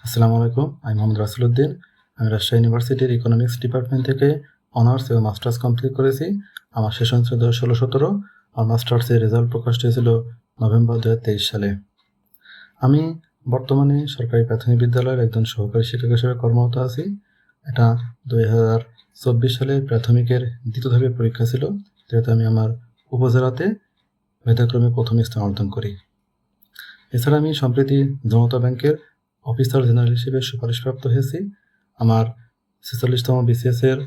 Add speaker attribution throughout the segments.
Speaker 1: আসসালামু আলাইকুম। আমি মোহাম্মদ রাসেলউদ্দিন। আমি রাজশাহী ইউনিভার্সিটির ইকোনমিক্স ডিপার্টমেন্ট থেকে অনার্স এবং মাস্টার্স কমপ্লিট করেছি। আমার সেশন ছিল 2016-17। আমার মাস্টার্সের রেজাল্ট প্রকাশ হয়েছিল নভেম্বর 2023 সালে। আমি বর্তমানে সরকারি প্রাথমিক বিদ্যালয়ের একজন সহকারী শিক্ষক হিসেবে কর্মরত আছি। এটা 2024 সালের প্রাথমিকের দ্বিতীয় ধাপের পরীক্ষা ছিল, যেহেতু আমি আমার উপজেলাতে মেধাক্রমে প্রথম স্থান অর্জন করি। এছাড়া আমি সম্প্রতি জনতা ব্যাংকের অফিসার জেনারেল হিসেবে সুপারিশপ্রাপ্ত হয়েছি। আমার 46তম BCS এর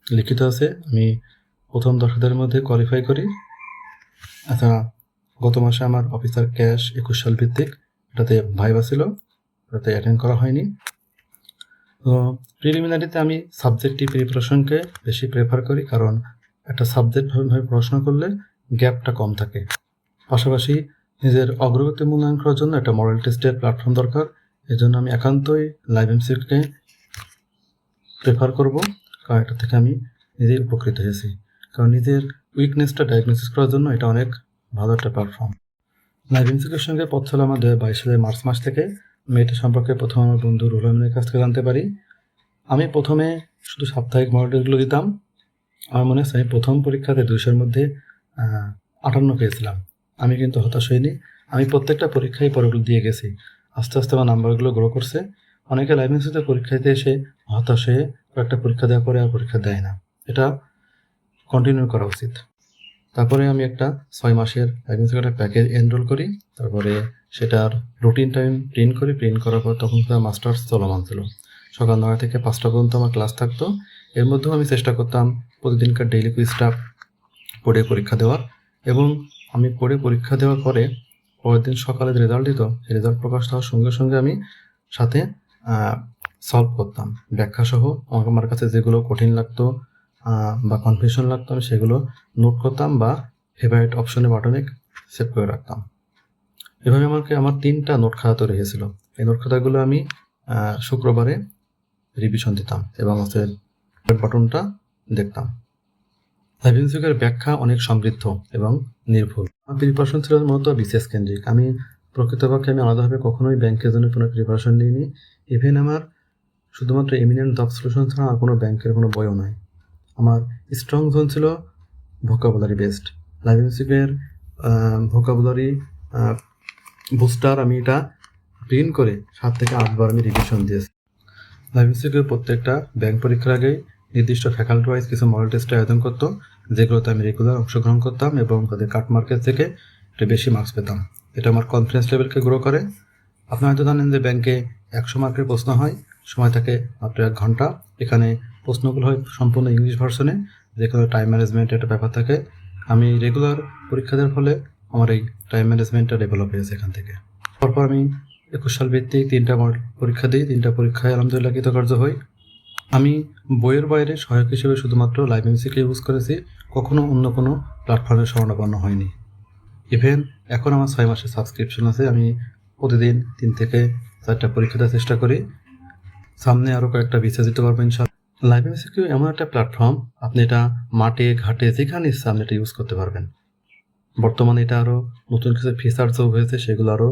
Speaker 1: লিখিত আছে। আমি প্রথম 10,000-এর মধ্যে কোয়ালিফাই করি। আচ্ছা, গত মাসে আমার অফিসার ক্যাশ 21 সাল ভিত্তিক, এটাতে ভাইভা ছিল, এটাতে অ্যাটেন্ড করা হয়নি। তো প্রিলিমিনারিতে আমি সাবজেক্টিভ প্রিপারেশনকে বেশি প্রেফার করি, কারণ একটা সাবজেক্ট ভাবে পড়াশোনা করলে গ্যাপটা কম থাকে। পাশাপাশি নিজের অগ্রগতি মূল্যায়ন করার জন্য একটা মডেল টেস্টের প্ল্যাটফর্ম দরকার। এজন্য আমি একান্তই লাইভ এমসিকিউকে প্রেফার করব, কারণ এটা থেকে আমি নিজেই উপকৃত হয়েছি। কারণ নিজের উইকনেসটা ডায়াগনোসিস করার জন্য এটা অনেক ভালো একটা প্ল্যাটফর্ম। লাইভ এমসিকিউর সঙ্গে পথ ছিল আমার 2022 সালের মার্চ মাস থেকে। আমি এটা সম্পর্কে প্রথম আমার বন্ধু রুহুল আমিনের কাছ থেকে জানতে পারি। আমি প্রথমে শুধু সাপ্তাহিক মডেলগুলো দিতাম। আমার মনে আছে আমি প্রথম পরীক্ষাতে 200-এর মধ্যে 58 পেয়েছিলাম। আমি কিন্তু হতাশ হইনি। আমি প্রত্যেকটা পরীক্ষায় পরগুলো দিয়ে গেছি। আস্তে আস্তে আমার নাম্বারগুলো গ্রো করছে। অনেকে লাইভ এমসিকিউতে পরীক্ষাতে এসে হতাশ হয়ে কয়েকটা পরীক্ষা দেওয়ার পরে আর পরীক্ষা দেয় না। এটা কন্টিনিউ করা উচিত। তারপরে আমি একটা 6 মাসের লাইভ এমসিকিউ প্যাকেজ এনরোল করি। তারপরে সেটার রুটিন টাইম প্রিন্ট করি। প্রিন্ট করার পর তখন মাস্টার্স চলমান ছিল। সকাল 9 থেকে 5টা পর্যন্ত আমার ক্লাস থাকতো। এর মধ্যেও আমি চেষ্টা করতাম প্রতিদিনকার ডেইলি কুইজটা পড়ে পরীক্ষা দেওয়ার, এবং আমি পড়ে পরীক্ষা দেওয়ার পরে পরের দিন সকালে যে রেজাল্ট দিত, সেই রেজাল্ট প্রকাশ হওয়ার সঙ্গে সঙ্গে আমি সাথে সলভ করতাম ব্যাখ্যাসহ। আমার কাছে যেগুলো কঠিন লাগতো বা কনফিউশন লাগতো, আমি সেগুলো নোট করতাম বা ফেভারিট অপশনে বাটনে সেভ করে রাখতাম। এভাবে আমার 3টা নোট খাতা তৈরি হয়েছিল। এই নোট খাতাগুলো আমি শুক্রবারে রিভিশন দিতাম এবং বাটনটা দেখতাম। লাইভ এমসিকিউর ব্যাখ্যা অনেক সমৃদ্ধ এবং নির্ভুল। আমার প্রিপারেশন ছিল মূলত বিসিএস কেন্দ্রিক। আমি প্রকৃতপক্ষে আলাদাভাবে কখনোই ব্যাংকের জন্য কোনো প্রিপারেশন নিইনি। ইভেন আমার শুধুমাত্র এমিনেন্ট জব সলিউশন ছাড়া আর কোনো ব্যাংকের কোনো বইও নয়। আমার স্ট্রং জোন ছিল ভোকাবুলারি বেসড। লাইভ এমসিকিউর ভোকাবুলারি বুস্টার আমি এটা প্রিন্ট করে 7 থেকে 8 বার আমি রিভিশন দিয়েছি। লাইভ এমসিকিউর প্রত্যেকটা ব্যাংক পরীক্ষার আগেই নির্দিষ্ট ফ্যাকাল্টি ওয়াইজ কিছু মডেল টেস্টের আয়োজন করতো, যেগুলোতে আমি রেগুলার অংশগ্রহণ করতাম এবং তাদের কাট মার্কের থেকে একটু বেশি মার্কস পেতাম। এটা আমার কনফিডেন্স লেভেলকে গ্রো করে। আপনারা হয়তো জানেন যে ব্যাংকে 100 মার্কের প্রশ্ন হয়, সময় থাকে মাত্র 1 ঘন্টা। এখানে প্রশ্নগুলো হয় সম্পূর্ণ ইংলিশ ভার্সনে, যেখানে টাইম ম্যানেজমেন্ট একটা ব্যাপার থাকে। আমি রেগুলার পরীক্ষা দেওয়ার ফলে আমার এই টাইম ম্যানেজমেন্টটা ডেভেলপ হয়েছে এখান থেকে। তারপর আমি 21 সাল ভিত্তিক 3টা পরীক্ষা দিই। 3টা পরীক্ষায় আলহামদুলিল্লাহ কৃতকার্য হই। আমি বইয়ের বাইরে সহায়ক হিসেবে শুধুমাত্র লাইভ এমসিকিউ ইউজ করেছি, কখনো অন্য কোনো প্ল্যাটফর্মের শরণাপন্ন হয়নি। ইভেন এখন আমার 6 মাসের সাবস্ক্রিপশন আছে। আমি প্রতিদিন 3 থেকে 4টা পরীক্ষা দেওয়ার চেষ্টা করি। সামনে আরও কয়েকটা BCS দিতে পারবো ইনশাআল্লাহ। লাইভ এমসিকিউ এমন একটা প্ল্যাটফর্ম, আপনি এটা মাঠে ঘাটে যেখানে ইচ্ছা আপনি এটা ইউজ করতে পারবেন। বর্তমানে এটা আরও নতুন কিছু ফিচার যোগ হয়েছে, সেগুলো আরও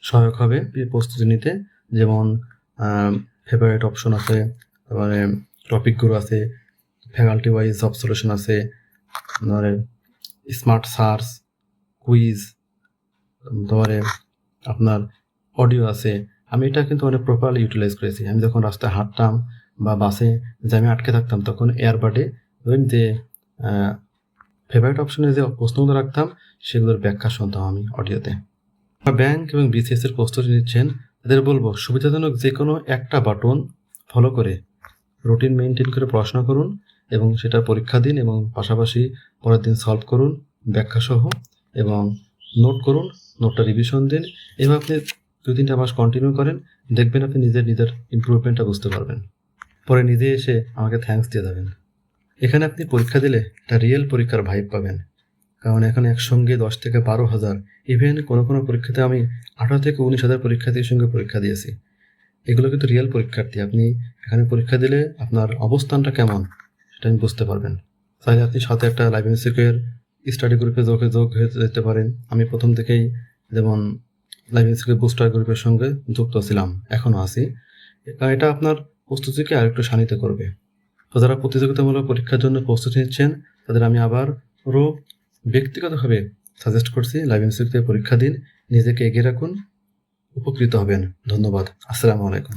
Speaker 1: সহায়ক হবে প্রস্তুতি নিতে। যেমন ফেভারিট অপশন আছে, তারপরে টপিকগুলো আছে, ফ্যাকাল্টি ওয়াইজ জব সলিউশন আছে, তারপরে স্মার্ট সার্চ, কুইজ, তারপরে আপনার অডিও আছে। আমি এটা কিন্তু অনেক প্রপারলি ইউটিলাইজ করেছি। আমি যখন রাস্তায় হাঁটতাম বা বাসে জ্যামে আটকে থাকতাম, তখন এয়ারবাডে যে ফেভারিট অপশনে যে প্রশ্নগুলো রাখতাম, সেগুলোর ব্যাখ্যা শুনতাম আমি অডিওতে। ব্যাংক এবং BCS এর প্রস্তুতি নিচ্ছেন, তাদের বলবো সুবিধাজনক যে কোনো একটা বাটন ফলো করে রুটিন মেনটেন করে পড়াশোনা করুন এবং সেটা পরীক্ষা দিন, এবং পাশাপাশি পরের দিন সলভ করুন ব্যাখ্যাসহ এবং নোট করুন, নোটটা রিভিশন দিন। এভাবে আপনি 2-3টা মাস কন্টিনিউ করেন, দেখবেন আপনি নিজের ইমপ্রুভমেন্টটা বুঝতে পারবেন। পরে নিজে এসে আমাকে থ্যাঙ্কস দিয়ে যাবেন। এখানে আপনি পরীক্ষা দিলে একটা রিয়েল পরীক্ষার ভাইব পাবেন, কারণ এখানে একসঙ্গে 10 থেকে 12,000, ইভেন কোনো কোনো পরীক্ষাতে আমি 18 থেকে 19,000 পরীক্ষার্থীর সঙ্গে পরীক্ষা দিয়েছি। এগুলো কিন্তু রিয়েল পরীক্ষার্থী। আপনি এখানে পরীক্ষা দিলে আপনার অবস্থানটা কেমন সেটা আপনি বুঝতে পারবেন। চাইলে আপনি সাথে একটা লাইভ এমসিকিউ এর স্টাডি গ্রুপে যোগ হয়ে যেতে পারেন। আমি প্রথম থেকেই যেমন লাইভ এমসিকিউ বুস্টার গ্রুপের সঙ্গে যুক্ত ছিলাম, এখনও আছি। কারণ এটা আপনার প্রস্তুতিকে আরেকটু শানিত করবে। তো যারা প্রতিযোগিতামূলক পরীক্ষার জন্য প্রস্তুতি নিচ্ছেন তাদের আমি আবারও ব্যক্তিগতভাবে সাজেস্ট করছি লাইভ এমসিকিউতে পরীক্ষা দিন, নিজেকে এগিয়ে রাখুন, উপকৃত হবেন। ধন্যবাদ। আসসালামু আলাইকুম।